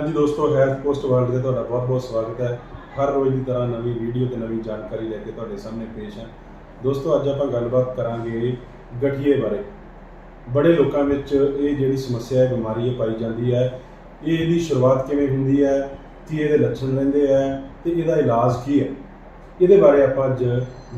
हाँ जी दोस्तों, health post world से ਤੁਹਾਡਾ ਬਹੁਤ-ਬਹੁਤ ਸਵਾਗਤ ਹੈ। ਹਰ ਰੋਜ਼ ਦੀ ਤਰ੍ਹਾਂ ਨਵੀਂ ਵੀਡੀਓ ਤੇ ਨਵੀਂ ਜਾਣਕਾਰੀ ਲੈ ਕੇ ਤੁਹਾਡੇ ਸਾਹਮਣੇ ਪੇਸ਼ ਹਾਂ। ਦੋਸਤੋ, ਅੱਜ ਆਪਾਂ ਗੱਲਬਾਤ ਕਰਾਂਗੇ ਗਠੀਏ ਬਾਰੇ। ਬੜੇ ਲੋਕਾਂ ਵਿੱਚ ਇਹ ਜਿਹੜੀ ਸਮੱਸਿਆ ਹੈ, ਬਿਮਾਰੀ ਹੈ, ਪਾਈ ਜਾਂਦੀ ਹੈ। ਇਹਦੀ ਸ਼ੁਰੂਆਤ ਕਿਵੇਂ ਹੁੰਦੀ ਹੈ, ਕੀ ਇਹਦੇ ਲੱਛਣ ਰਹਿੰਦੇ ਹੈ ਤੇ ਇਹਦਾ ਇਲਾਜ ਕੀ ਹੈ, ਇਹਦੇ ਬਾਰੇ ਆਪਾਂ ਅੱਜ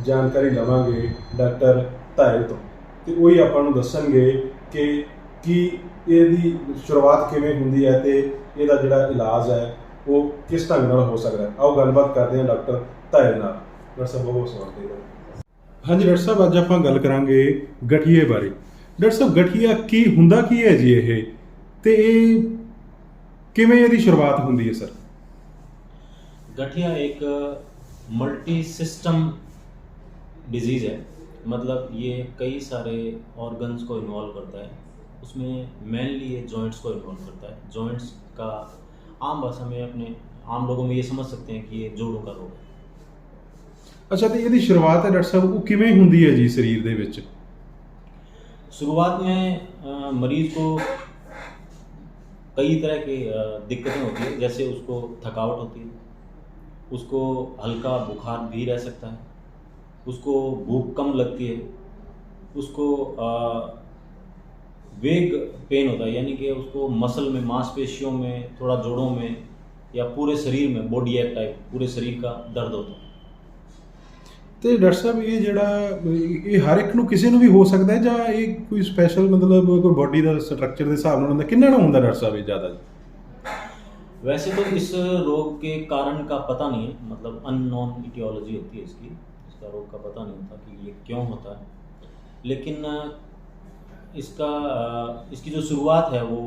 ਜਾਣਕਾਰੀ ਲਵਾਂਗੇ ਡਾਕਟਰ ਧਾਇਲ ਤੋਂ। ਤੇ ਉਹੀ ਆਪਾਂ ਨੂੰ ਦੱਸਣਗੇ ਕਿ ਕੀ ਇਹਦੀ ਸ਼ੁਰੂਆਤ ਕਿਵੇਂ ਹੁੰਦੀ ਹੈ ਤੇ ਇਹਦਾ ਜਿਹੜਾ ਇਲਾਜ ਹੈ ਉਹ ਕਿਸ ਢੰਗ ਨਾਲ ਹੋ ਸਕਦਾ ਹੈ। ਆਓ ਗੱਲਬਾਤ ਕਰਦੇ ਹਾਂ ਡਾਕਟਰ ਧਾਇਲ ਨਾਲ। ਡਾਕਟਰ ਸਾਹਿਬ ਬਹੁਤ ਸਵਾਗਤ ਹੈ। ਹਾਂਜੀ ਡਾਕਟਰ ਸਾਹਿਬ, ਅੱਜ ਆਪਾਂ ਗੱਲ ਕਰਾਂਗੇ ਗਠੀਏ ਬਾਰੇ। ਡਾਕਟਰ ਸਾਹਿਬ, ਗਠੀਆ ਕੀ ਹੁੰਦਾ ਕੀ ਹੈ ਜੀ ਇਹ, ਤੇ ਇਹ ਕਿਵੇਂ ਇਹਦੀ ਸ਼ੁਰੂਆਤ ਹੁੰਦੀ ਹੈ ਸਰ? गठिया एक मल्टी सिस्टम डिजीज़ है। मतलब ये कई सारे ऑर्गन्स को इन्वॉल्व करता है। उसमें मेनली ये जॉइंट्स को इन्वॉल्व करता है। जॉइंट्स का आम भाषा में अपने आम लोगों में ये समझ सकते हैं कि ये जोड़ों का रोग है। अच्छा, तो ਇਹਦੀ ਸ਼ੁਰੂਆਤ ਹੈ ਡਾਕਟਰ ਸਾਹਿਬ, ਉਹ ਕਿਵੇਂ ਹੁੰਦੀ ਹੈ ਜੀ ਸਰੀਰ ਦੇ ਵਿੱਚ? शुरुआत में मरीज़ को कई तरह की दिक्कतें होती है। जैसे उसको थकावट होती है, उसको हल्का बुखार भी रह सकता है, उसको भूख कम लगती है, उसको वेग पेन होता है, यानी कि उसको मसल में, मांसपेशियों में, थोड़ा जोड़ों में या पूरे शरीर में, बॉडी एक टाइप पूरे शरीर का दर्द होता है। ਤੇ ਡਾਕਟਰ ਸਾਹਿਬ, ਇਹ ਜਿਹੜਾ ਇਹ ਹਰ ਇੱਕ ਨੂੰ ਕਿਸੇ ਨੂੰ ਵੀ ਹੋ ਸਕਦਾ ਹੈ ਜਾਂ ਇਹ ਕੋਈ ਸਪੈਸ਼ਲ ਮਤਲਬ ਕੋਈ ਬੋਡੀ ਦਾ ਸਟਰਕਚਰ ਦੇ ਹਿਸਾਬ ਨਾਲ ਹੁੰਦਾ? ਕਿੰਨਾ ਨੂੰ ਹੁੰਦਾ ਡਾਕਟਰ ਸਾਹਿਬ ਇਹ ਜ਼ਿਆਦਾ ਜੀ? वैसे तो इस रोग के कारण का पता नहीं है, मतलब अननोन इटियोलॉजी होती है इसकी। इसका रोग का पता नहीं होता कि ये क्यों होता है। लेकिन इसकी जो शुरुआत है वो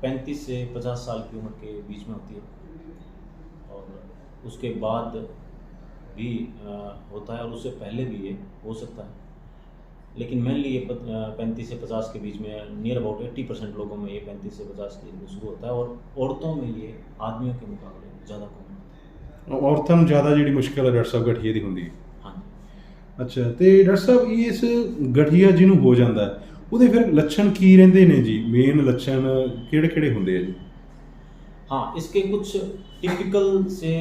35 से 50 साल की उम्र के बीच में होती है, और उसके बाद भी होता है, और उससे पहले भी ये हो सकता है। लेकिन मेनली ये 35 से 50 के बीच में, नियर अबाउट 80% लोगों में ये 35 से 50 के बीच में शुरू होता है, और औरतों में ये आदमियों के मुकाबले ज़्यादा कॉमन होता है। ਔਰਤਾਂ ਨੂੰ ਜ਼ਿਆਦਾ ਜਿਹੜੀ ਮੁਸ਼ਕਿਲ ਹੈ ਡਾਕਟਰ ਸਾਹਿਬ ਗਠੀਏ ਦੀ ਹੁੰਦੀ ਹੈ? हाँ जी। ਅੱਛਾ, ਤੇ ਡਾਕਟਰ ਸਾਹਿਬ ਇਸ ਗਠੀਆ ਜਿਹਨੂੰ ਹੋ ਜਾਂਦਾ ਹੈ ਉਹਦੇ ਫਿਰ ਲੱਛਣ ਕੀ ਰਹਿੰਦੇ ਨੇ ਜੀ? ਮੇਨ ਲੱਛਣ ਕਿਹੜੇ ਕਿਹੜੇ ਹੁੰਦੇ ਆ ਜੀ? हाँ, इसके कुछ टिपिकल से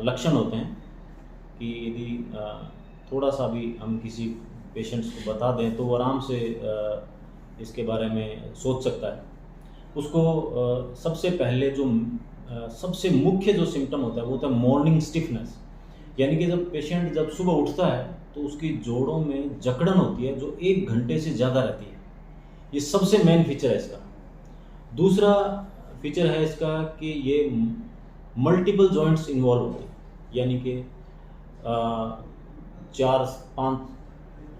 लक्षण होते हैं कि यदि थोड़ा सा भी हम किसी पेशेंट्स को बता दें तो वो आराम से इसके बारे में सोच सकता है। उसको सबसे पहले जो सबसे मुख्य जो सिम्टम होता है वो होता है मॉर्निंग स्टिफनेस। यानी कि जब पेशेंट जब सुबह उठता है तो उसकी जोड़ों में जकड़न होती है जो 1 घंटे से ज़्यादा रहती है। ये सबसे मेन फीचर है इसका। दूसरा फीचर है इसका कि ये मल्टीपल जॉइंट्स इन्वॉल्व होते हैं, यानी कि 4-5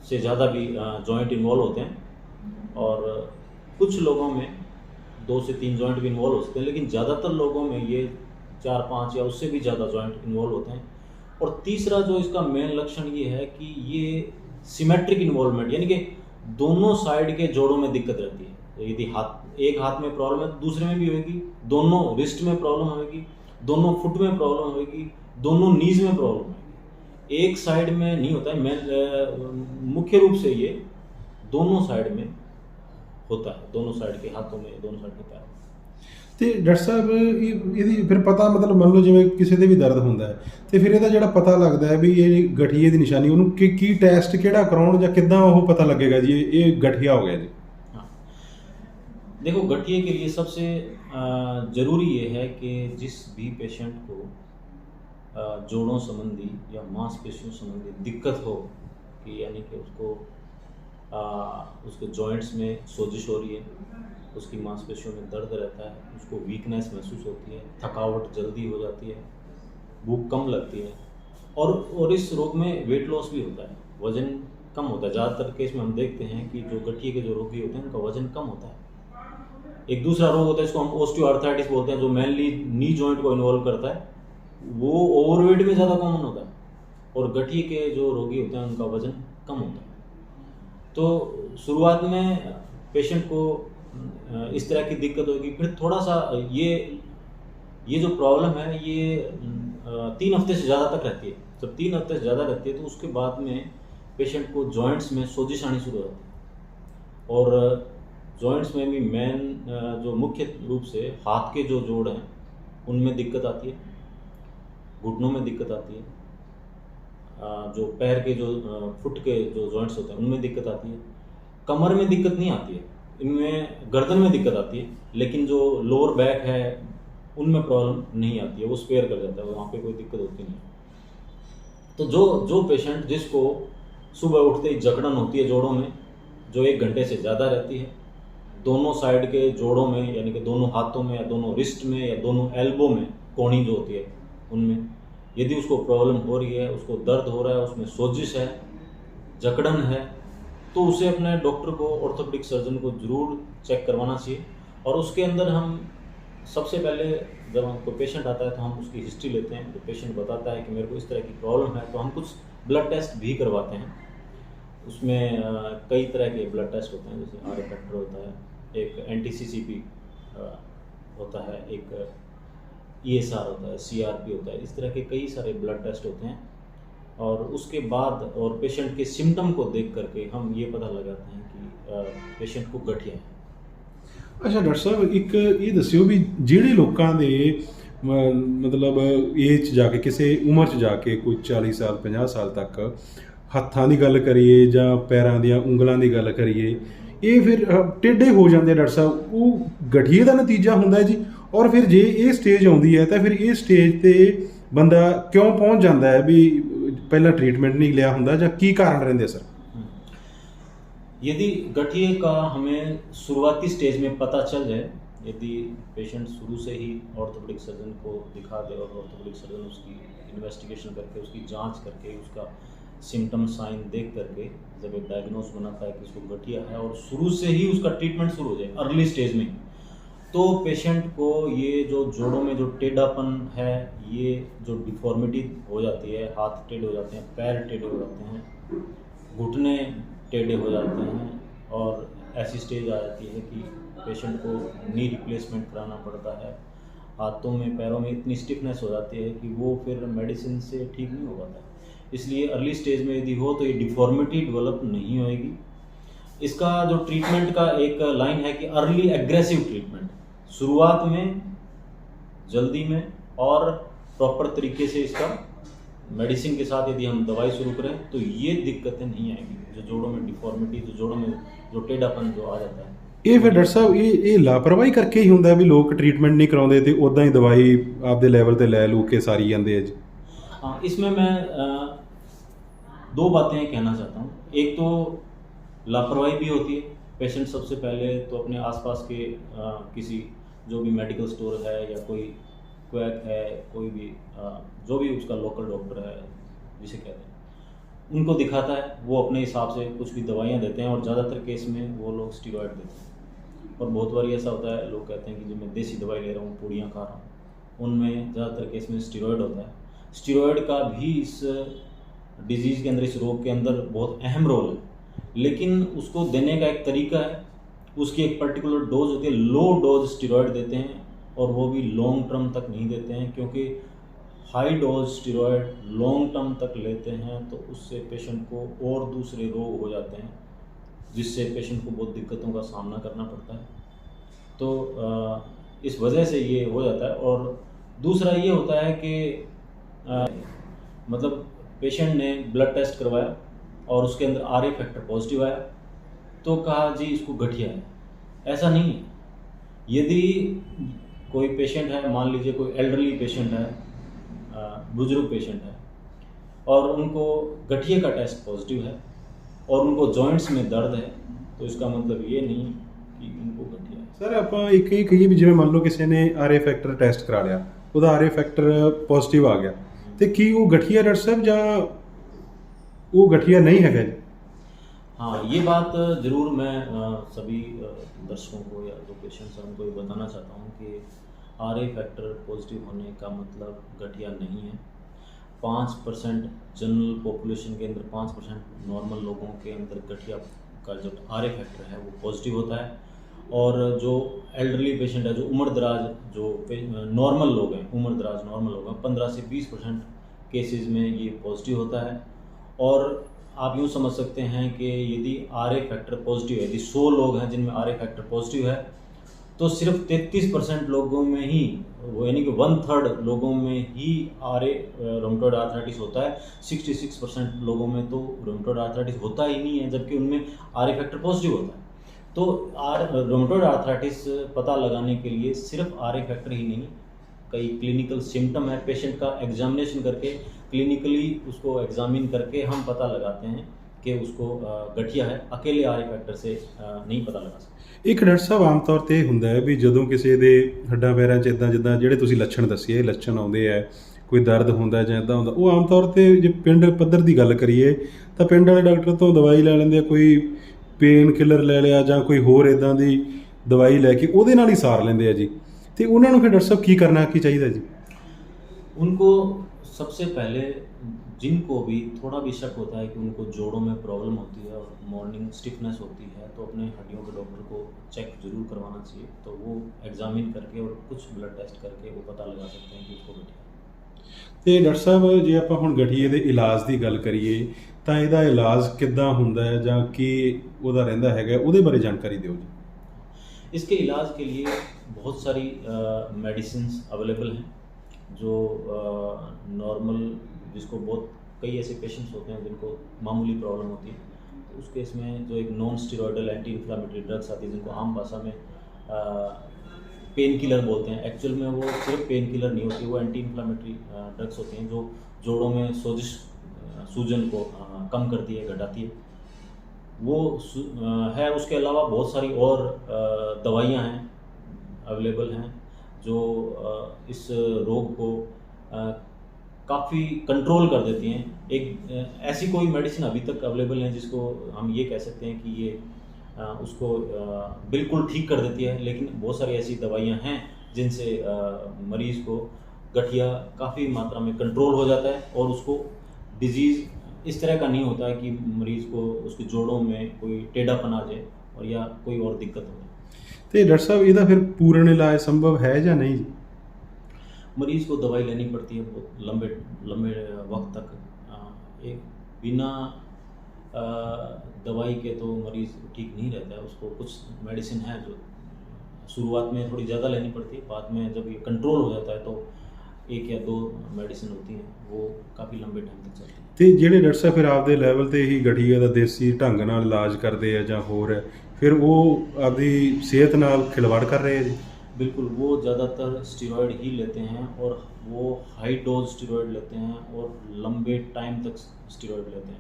से ज़्यादा भी जॉइंट इन्वॉल्व होते हैं, और कुछ लोगों में 2 से 3 जॉइंट भी इन्वॉल्व हो सकते हैं, लेकिन ज़्यादातर लोगों में ये 4-5 या उससे भी ज़्यादा जॉइंट इन्वॉल्व होते हैं। और तीसरा जो इसका मेन लक्षण ये है कि ये सिमेट्रिक इन्वॉल्वमेंट, यानी कि दोनों साइड के जोड़ों में दिक्कत रहती है। तो यदि एक हाथ में प्रॉब्लम है तो दूसरे में भी होगी, दोनों रिस्ट में प्रॉब्लम होगी, दोनों फुट में प्रॉब्लम होगी, दोनों नीज में प्रॉब्लम होगी। एक साइड में नहीं होता है। मुख्य रूप से ये दोनों साइड में होता है, दोनों साइड के हाथों में, दोनों साइड के पैरों में। ਤੇ ਡਾਕਟਰ ਸਾਹਿਬ, ਇਹਦੀ ਫਿਰ ਪਤਾ, ਮਤਲਬ ਮੰਨ ਲਓ ਜਿਵੇਂ ਕਿਸੇ ਦੇ ਵੀ ਦਰਦ ਹੁੰਦਾ ਹੈ ਤੇ ਫਿਰ ਇਹਦਾ ਜਿਹੜਾ ਪਤਾ ਲੱਗਦਾ ਹੈ ਵੀ ਇਹ ਗਠੀਏ ਦੀ ਨਿਸ਼ਾਨੀ, ਉਹਨੂੰ ਕੀ ਟੈਸਟ ਕਿਹੜਾ ਕਰਾਉਣ ਜਾਂ ਕਿੱਦਾਂ ਉਹ ਪਤਾ ਲੱਗੇਗਾ ਜੀ ਇਹ ਗਠੀਆ ਹੋ ਗਿਆ जी? हाँ, देखो, गठिए के लिए सबसे ज़रूरी ये है कि जिस भी पेशेंट को जोड़ों संबंधी या मांसपेशियों संबंधी दिक्कत हो, कि यानी कि उसके जॉइंट्स में सोजिश हो रही है, उसकी मांसपेशियों में दर्द रहता है, उसको वीकनेस महसूस होती है, थकावट जल्दी हो जाती है, भूख कम लगती है, और इस रोग में वेट लॉस भी होता है, वज़न कम होता है। ज़्यादातर केस में हम देखते हैं कि जो गठिए के जो रोगी होते हैं उनका वज़न कम होता है। एक दूसरा रोग होता है, इसको हम ऑस्टियोआर्थराइटिस बोलते हैं, जो मेनली नी जॉइंट को इन्वॉल्व करता है। वो ओवरवेट में ज़्यादा कॉमन होता है, और गठिए के जो रोगी होते हैं उनका वज़न कम होता है। तो शुरुआत में पेशेंट को इस तरह की दिक्कत होगी। फिर थोड़ा सा ये जो प्रॉब्लम है ये 3 हफ्ते से ज़्यादा तक रहती है। जब 3 हफ्ते से ज़्यादा रहती है तो उसके बाद में पेशेंट को जॉइंट्स में सोजिश आनी शुरू हो जाती है, और जॉइंट्स में भी मेन जो मुख्य रूप से हाथ के जो जोड़ हैं उनमें दिक्कत आती है, घुटनों में दिक्कत आती है, जो पैर के जो फुट के जो जॉइंट्स होते हैं उनमें दिक्कत आती है। कमर में दिक्कत नहीं आती है, इनमें गर्दन में दिक्कत आती है, लेकिन जो लोअर बैक है उनमें प्रॉब्लम नहीं आती है, वो स्पेयर कर जाता है, वहाँ पे कोई दिक्कत होती नहीं है। तो जो पेशेंट जिसको सुबह उठते ही जकड़न होती है जोड़ों में, जो 1 घंटे से ज़्यादा रहती है, दोनों साइड के जोड़ों में, यानी कि दोनों हाथों में या दोनों रिस्ट में या दोनों एल्बो में, कोहनी जो होती है उनमें, यदि उसको प्रॉब्लम हो रही है, उसको दर्द हो रहा है, उसमें सोजिश है, जकड़न है, तो उसे अपने डॉक्टर को, ऑर्थोपेडिक सर्जन को ज़रूर चेक करवाना चाहिए। और उसके अंदर हम सबसे पहले जब हमको पेशेंट आता है तो हम उसकी हिस्ट्री लेते हैं। तो पेशेंट बताता है कि मेरे को इस तरह की प्रॉब्लम है, तो हम कुछ ब्लड टेस्ट भी करवाते हैं। उसमें कई तरह के ब्लड टेस्ट होते हैं, जैसे आर फैक्टर होता है, एक NTCCP होता है, एक ESR होता है, CRP होता है, इस तरह के कई सारे ब्लड टेस्ट होते हैं। और उसके बाद और पेशेंट के सिम्टम को देख करके हम ये पता लगाते हैं कि पेशेंट को गठिया है। ਅੱਛਾ ਡਾਕਟਰ ਸਾਹਿਬ, ਇੱਕ ਇਹ ਦੱਸਿਓ ਵੀ ਜਿਹੜੇ ਲੋਕਾਂ ਦੇ ਮਤਲਬ ਏਜ 'ਚ ਜਾ ਕੇ, ਕਿਸੇ ਉਮਰ 'ਚ ਜਾ ਕੇ, ਕੋਈ 40 ਸਾਲ 50 ਸਾਲ ਤੱਕ ਹੱਥਾਂ ਦੀ ਗੱਲ ਕਰੀਏ ਜਾਂ ਪੈਰਾਂ ਦੀਆਂ ਉਂਗਲਾਂ ਦੀ ਗੱਲ ਕਰੀਏ, ਇਹ ਫਿਰ ਟੇਢੇ ਹੋ ਜਾਂਦੇ ਡਾਕਟਰ ਸਾਹਿਬ, ਉਹ ਗਠੀਏ ਦਾ ਨਤੀਜਾ ਹੁੰਦਾ ਹੈ ਜੀ। ਔਰ ਫਿਰ ਜੇ ਇਹ ਸਟੇਜ ਆਉਂਦੀ ਹੈ ਤਾਂ ਫਿਰ ਇਹ ਸਟੇਜ 'ਤੇ ਬੰਦਾ ਕਿਉਂ ਪਹੁੰਚ ਜਾਂਦਾ ਹੈ ਵੀ ਪਹਿਲਾਂ ਟ੍ਰੀਟਮੈਂਟ नहीं लिया ਹੁੰਦਾ, ਜਾਂ ਕੀ ਕਾਰਨ ਰਹਿੰਦੇ ਸਰ? यदि गठिए का हमें शुरुआती स्टेज में पता चल जाए, यदि पेशेंट शुरू से ही ऑर्थोपेडिक सर्जन को दिखा दे और ऑर्थोपेडिक सर्जन उसकी इन्वेस्टिगेशन करके, उसकी जांच करके, उसका सिम्टम साइन देख करके जब एक डायग्नोस बनाता है कि इसको गठिया है और शुरू से ही उसका ट्रीटमेंट शुरू हो जाए अर्ली स्टेज में, तो पेशेंट को ये जो जोड़ों में जो टेढ़ापन है, ये जो डिफॉर्मिटी हो जाती है, हाथ टेढ़े हो जाते हैं, पैर टेढ़े हो जाते हैं, घुटने टेढ़े हो जाते हैं, और ऐसी स्टेज आ जाती है कि पेशेंट को नी रिप्लेसमेंट कराना पड़ता है। हाथों में, पैरों में इतनी स्टिफनेस हो जाती है कि वो फिर मेडिसिन से ठीक नहीं हो पाता। इसलिए अर्ली स्टेज में यदि हो तो ये डिफॉर्मिटी डेवलप नहीं होएगी। इसका जो ट्रीटमेंट का एक लाइन है कि अर्ली एग्रेसिव ट्रीटमेंट, शुरुआत में, जल्दी में और प्रॉपर तरीके से इसका मेडिसिन के साथ यदि हम दवाई शुरू करें तो ये दिक्कतें नहीं आएंगी। जो जोड़ों में डिफॉर्मिटी, जो जोड़ों में जो टेढ़ापन जो आ जाता है, ਇਹ ਫਿਰ ਡਾਕਟਰ ਸਾਹਿਬ ਇਹ ਲਾਪਰਵਾਹੀ ਕਰਕੇ ਹੀ ਹੁੰਦਾ ਵੀ ਲੋਕ ਟ੍ਰੀਟਮੈਂਟ ਨਹੀਂ ਕਰਾਉਂਦੇ ਤੇ ਉਦਾਂ ਹੀ ਦਵਾਈ ਆਪਦੇ ਲੈਵਲ ਤੇ ਲੈ ਲੂ ਕੇ ਸਾਰੀ ਜਾਂਦੇ ਆ ਜੀ? हाँ, इसमें मैं 2 बातें कहना चाहता हूँ। एक तो लापरवाही भी होती है। पेशेंट सबसे पहले तो अपने आसपास के किसी जो भी मेडिकल स्टोर है या कोई क्वैक है, कोई भी जो भी उसका लोकल डॉक्टर है जिसे कहते हैं, उनको दिखाता है। वो अपने हिसाब से कुछ भी दवाइयाँ देते हैं और ज़्यादातर केस में वो लोग स्टीरॉयड देते हैं। और बहुत बार ऐसा होता है, लोग कहते हैं कि जो मैं देसी दवाई ले रहा हूँ, पूड़ियाँ खा रहा हूँ, उनमें ज़्यादातर केस में स्टीरॉयड होता है। स्टीरॉयड का भी इस डिजीज़ के अंदर, इस रोग के अंदर बहुत अहम रोल है, लेकिन उसको देने का एक तरीका है, उसकी एक पर्टिकुलर डोज होती है। लो डोज स्टीरॉयड देते हैं और वो भी लॉन्ग टर्म तक नहीं देते हैं, क्योंकि high dose steroid long term तक लेते हैं तो उससे पेशेंट को और दूसरे रोग हो जाते हैं, जिससे पेशेंट को बहुत दिक्कतों का सामना करना पड़ता है। तो इस वजह से ये हो जाता है। और दूसरा ये होता है कि मतलब पेशेंट ने ब्लड टेस्ट करवाया और उसके अंदर RA फैक्टर पॉजिटिव आया, तो कहा जी इसको गठिया है। ऐसा नहीं है। यदि कोई पेशेंट है, मान लीजिए कोई एल्डरली पेशेंट है, बुजुर्ग पेशेंट है, और उनको गठिए का टेस्ट पॉजिटिव है और उनको जॉइंट्स में दर्द है, तो इसका मतलब ये नहीं कि उनको गठिया है। ਸਰ ਆਪਾਂ ਇੱਕ ਇਹ ਕਹੀਏ ਵੀ ਜਿਵੇਂ ਮੰਨ ਲਓ ਕਿਸੇ ਨੇ RA ਫੈਕਟਰ ਟੈਸਟ ਕਰਾ ਲਿਆ, ਉਹਦਾ RA ਫੈਕਟਰ ਪੋਜ਼ਿਟਿਵ ਆ ਗਿਆ, ਤੇ ਕੀ ਉਹ ਗਠੀਆ ਡਾਕਟਰ ਸਾਹਿਬ ਜਾਂ ਉਹ ਗਠੀਆ नहीं ਹੈਗਾ जी? हाँ, ये बात ज़रूर मैं सभी दर्शकों को या जो पेशेंट्स हैं उनको ये बताना चाहता हूँ कि RA फैक्टर पॉजिटिव होने का मतलब गठिया नहीं है। 5% जनरल पॉपुलेशन के अंदर, 5% नॉर्मल लोगों के अंदर गठिया का जो RA फैक्टर है वो पॉजिटिव होता है। और जो एल्डरली पेशेंट है, जो उम्र दराज, जो नॉर्मल लोग हैं, उम्र दराज नॉर्मल लोग हैं, 15 से 20% केसेस में ये पॉजिटिव होता है। और आप यूँ समझ सकते हैं कि यदि आर ए फैक्टर पॉजिटिव है, यदि 100 लोग हैं जिनमें आर ए फैक्टर पॉजिटिव है, तो सिर्फ 33% लोगों में ही, वो यानी कि 1/3 लोगों में ही आर ए रोमेटॉइड आर्थराइटिस होता है। 66% लोगों में तो रोमेटॉइड आर्थराइटिस होता ही नहीं है, जबकि उनमें आर ए फैक्टर पॉजिटिव होता है। तो रोमेटॉइड आर्थराइटिस पता लगाने के लिए सिर्फ आर ए फैक्टर ही नहीं, कई क्लिनिकल सिम्टम है, पेशेंट का एग्जामिनेशन करके, क्लिनिकली उसको एग्जामिन करके हम पता लगाते हैं कि उसको गठिया है। अकेले आर ए फैक्टर से नहीं पता लगा सकते। ਇੱਕ ਡਾਕਟਰ ਸਾਹਿਬ ਆਮ ਤੌਰ ਤੇ ਇਹ ਹੁੰਦਾ ਹੈ ਵੀ ਜਦੋਂ ਕਿਸੇ ਦੇ ਹੱਡਾਂ ਪੈਰਾਂ 'ਚ ਇਦਾਂ ਜਿੱਦਾਂ ਜਿਹੜੇ ਤੁਸੀਂ ਲੱਛਣ ਦੱਸੇ ਇਹ ਲੱਛਣ ਆਉਂਦੇ ਆ, ਕੋਈ ਦਰਦ ਹੁੰਦਾ ਜਾਂ ਇਦਾਂ ਹੁੰਦਾ, ਉਹ ਆਮ ਤੌਰ ਤੇ ਜੇ ਪਿੰਡ ਪੱਧਰ ਦੀ ਗੱਲ ਕਰੀਏ ਤਾਂ ਪਿੰਡ ਵਾਲੇ ਡਾਕਟਰ ਤੋਂ ਦਵਾਈ ਲੈ ਲੈਂਦੇ ਆ, ਕੋਈ ਪੇਨ ਕਿਲਰ ਲੈ ਲਿਆ ਜਾਂ ਕੋਈ ਹੋਰ ਇਦਾਂ ਦੀ ਦਵਾਈ ਲੈ ਕੇ ਉਹਦੇ ਨਾਲ ਹੀ ਸਾਰ ਲੈਂਦੇ ਆ ਜੀ। ਤੇ ਉਹਨਾਂ ਨੂੰ ਫਿਰ ਡਾਕਟਰ ਸਾਹਿਬ ਕੀ ਕਰਨਾ ਕੀ ਚਾਹੀਦਾ जी? उनको सबसे पहले, जिनको भी थोड़ा भी शक होता है कि उनको जोड़ों में प्रॉब्लम होती है और मॉर्निंग स्टिफनेस होती है, तो अपने हड्डियों के डॉक्टर को चेक जरूर करवाना चाहिए। तो वो एग्जामिन करके और कुछ ब्लड टेस्ट करके वो पता लगा सकते हैं कि उसको गठिया है। ਤੇ ਡਾਕਟਰ ਸਾਹਿਬ ਜੇ ਆਪਾਂ ਹੁਣ ਗਠੀਏ ਦੇ ਇਲਾਜ ਦੀ ਗੱਲ ਕਰੀਏ ਤਾਂ ਇਹਦਾ ਇਲਾਜ ਕਿੱਦਾਂ ਹੁੰਦਾ ਹੈ ਜਾਂ ਕੀ ਉਹਦਾ ਰਹਿੰਦਾ ਹੈਗਾ, ਉਹਦੇ ਬਾਰੇ ਜਾਣਕਾਰੀ ਦਿਓ ਜੀ। इसके इलाज के लिए बहुत सारी मेडिसिन्स अवेलेबल हैं, जो नॉर्मल, जिसको बहुत कई ऐसे पेशेंट्स होते हैं जिनको मामूली प्रॉब्लम होती है, तो उस केस में जो एक non steroidal anti inflammatory drugs आती है, जिनको आम भाषा में पेन किलर बोलते हैं। एक्चुअल में वो सिर्फ पेन किलर नहीं होती, वो एंटी इन्फ्लामेटरी ड्रग्स होती हैं जो जोड़ों में सोजिश, सूजन को कम करती है, घटाती है, वो है। उसके अलावा बहुत सारी और दवाइयाँ हैं, अवेलेबल हैं, जो इस रोग को काफ़ी कंट्रोल कर देती हैं। एक ऐसी कोई मेडिसिन अभी तक अवेलेबल है जिसको हम ये कह सकते हैं कि ये उसको बिल्कुल ठीक कर देती है, लेकिन बहुत सारी ऐसी दवाइयाँ हैं जिनसे मरीज़ को गठिया काफ़ी मात्रा में कंट्रोल हो जाता है और उसको डिजीज़ इस तरह का नहीं होता है कि मरीज़ को उसके जोड़ों में कोई टेढ़ापन आ जाए और या कोई और दिक्कत हो जाए। ਤੇ ਡਾਕਟਰ ਸਾਹਿਬ ਇਹਦਾ ਫਿਰ ਪੂਰਨ ਇਲਾਜ ਸੰਭਵ ਹੈ ਜਾਂ नहीं जी? मरीज़ को दवाई लेनी पड़ती है बहुत लंबे लंबे वक्त तक। एक बिना दवाई के तो मरीज़ ठीक नहीं रहता है। उसको कुछ मेडिसिन है जो शुरुआत में थोड़ी ज़्यादा लेनी पड़ती है, बाद में जब ये कंट्रोल हो जाता है तो 1 या 2 मेडिसिन होती हैं, वो काफ़ी लंबे टाइम तक चलती हैं। ਤੇ ਜਿਹੜੇ ਡਾਕਟਰ ਸਾਹਿਬ ਫਿਰ ਆਪਦੇ ਲੈਵਲ ਤੇ ਹੀ ਗਠੀਏ ਦਾ ਦੇਸੀ ਢੰਗ ਨਾਲ ਇਲਾਜ ਕਰਦੇ ਆ ਜਾਂ ਹੋਰ ਹੈ, ਫਿਰ ਉਹ ਆਪਦੀ ਸਿਹਤ ਨਾਲ ਖਿਲਵਾੜ ਕਰ ਰਹੇ ਆ ਜੀ? बिल्कुल, वो ज़्यादातर स्टीरॉयड ही लेते हैं और वो हाई डोज स्टीरॉयड लेते हैं और लंबे टाइम तक स्टीरॉयड लेते हैं,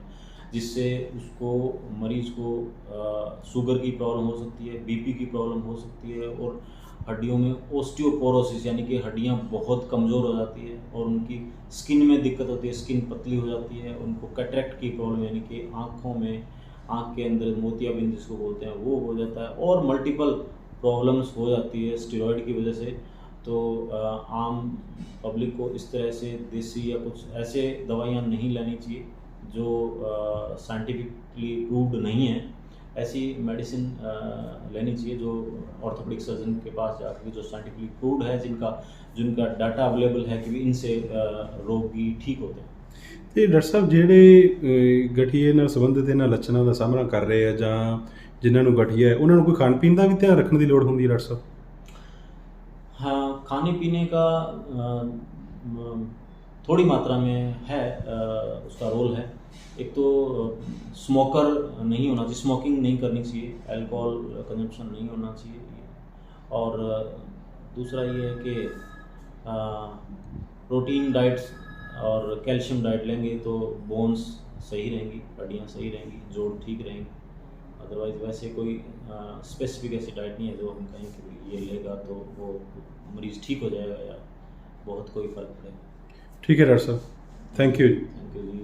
जिससे उसको, मरीज़ को शुगर की प्रॉब्लम हो सकती है, बीपी की प्रॉब्लम हो सकती है और हड्डियों में ओस्टियोपोरोसिस यानी कि हड्डियां बहुत कमज़ोर हो जाती है और उनकी स्किन में दिक्कत होती है, स्किन पतली हो जाती है, उनको कैटरेक्ट की प्रॉब्लम यानी कि आँखों में, आँख के अंदर मोतियाबिंद जिसको बोलते हैं वो हो जाता है और मल्टीपल प्रॉब्लम्स हो जाती है स्टीरॉयड की वजह से। तो आम पब्लिक को इस तरह से देसी या कुछ ऐसे दवाइयाँ नहीं लेनी चाहिए जो साइंटिफिकली प्रूव्ड नहीं है। ऐसी मेडिसिन लेनी चाहिए जो ऑर्थोपेडिक सर्जन के पास जाकर, जो साइंटिफिकली प्रूव्ड है, जिनका डाटा अवेलेबल है कि इनसे रोगी ठीक होते हैं। ਤੇ ਡਾਕਟਰ ਸਾਹਿਬ ਜਿਹੜੇ ਗਠੀਏ ਨਾਲ ਸੰਬੰਧਿਤ ਇਹਨਾਂ ਲੱਛਣਾਂ ਦਾ ਸਾਹਮਣਾ ਕਰ ਰਹੇ ਆ ਜਾਂ ਜਿਨ੍ਹਾਂ ਨੂੰ ਗਠੀਆ ਹੈ, ਉਹਨਾਂ ਨੂੰ ਕੋਈ ਖਾਣ ਪੀਣ ਦਾ ਵੀ ਧਿਆਨ ਰੱਖਣ ਦੀ ਲੋੜ ਹੁੰਦੀ ਹੈ ਡਾਕਟਰ ਸਾਹਿਬ? हाँ, खाने पीने का थोड़ी मात्रा में है, उसका रोल है। एक तो स्मोकर नहीं होना चाहिए, स्मोकिंग नहीं करनी चाहिए, अल्कोहल कंजम्पशन नहीं होना चाहिए और दूसरा ये है कि प्रोटीन डाइट्स और कैल्शियम डाइट लेंगे तो बोन्स सही रहेंगी, हड्डियाँ सही रहेंगी, जोड़ ठीक रहेंगे। अदरवाइज़ वैसे कोई स्पेसिफिक ऐसी डाइट नहीं है जो हम कहें कि ये लेगा तो वो मरीज़ ठीक हो जाएगा या बहुत कोई फ़र्क पड़ेगा। ठीक है डॉक्टर साहब, thank you. Thank you ji.